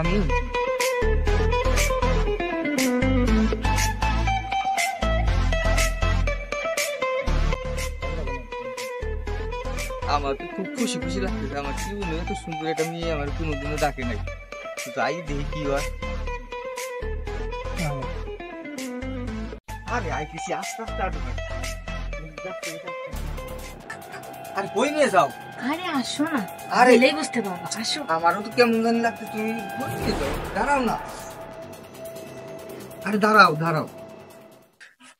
আমি আমার তো খুব খুশি খুশি লাগতেছে। আমার জীবনে এত সুন্দর একটা মেয়ে আমার কোনোদিনও ডাকে নাই। যাই দেখি কি হয়। আরে আইতেছি আস্তে আস্তে আরে কই নিয়ে যাও? আরে আসো না, আরে এলেই বুঝতে পারবো। আসো। আমারও তো কেমন জানি লাগছে, তুমি কই নিয়ে যাও? দাঁড়াও না, আরে দাঁড়াও দাঁড়াও।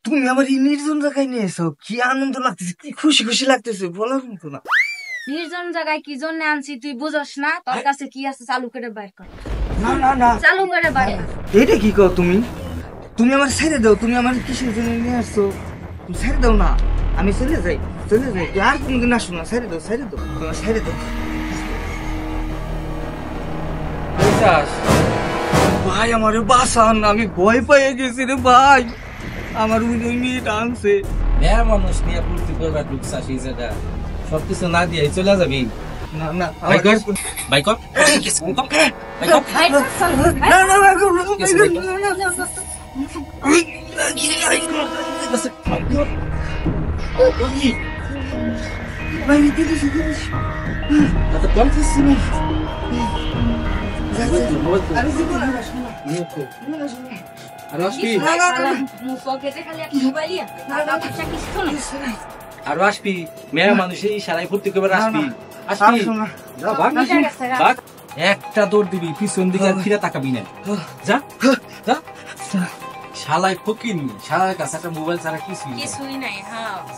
তুমি আমার এই নির্জন জায়গায় নিয়ে এসো, কি আনন্দ লাগতেছে, কি খুশি খুশি লাগতেছে, বলার মতো না। নির্জন জায়গায় কি জন্য আনছি তুই বুঝস না? তোর কাছে কি আছে চালু করে বাইর কর। না না না, চালু করে বাইর কর। এটা কি কও তুমি? তুমি আমার ছেড়ে দাও, তুমি আমার কিসের জন্য নিয়ে আসছো? তুমি ছেড়ে দাও না, আমি চলে যাই চলে যাই, তুই আর কোনদিন আসো না, ছেড়ে দাও ছেড়ে দাও, তোমার ছেড়ে দাও। ভাই আমার বাসান, আমি ভয় পেয়ে গেছি রে ভাই, আমার ওই মেয়েটা আনছে। মেয়ের মানুষ নিয়ে পূর্তি করবার ঢুকছা সেই জায়গা, সবকিছু না দিয়ে চলে যাবি। না না বাইক বাইক আর আসবি, মেয়ের মানুষ ইশারায় ফুর্তি করবার আসবি। আসবি একটা দৌড় দিবি, পিছন দিকে ফিরে তাকাবি না। যা যা, শালায় ফকির নি, শালার কাছে একটা মোবাইল ছাড়া কিছুই নাই।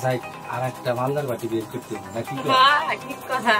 যাই আর একটা মালদার বাটি বের করতে নাকি? ঠিক কথা।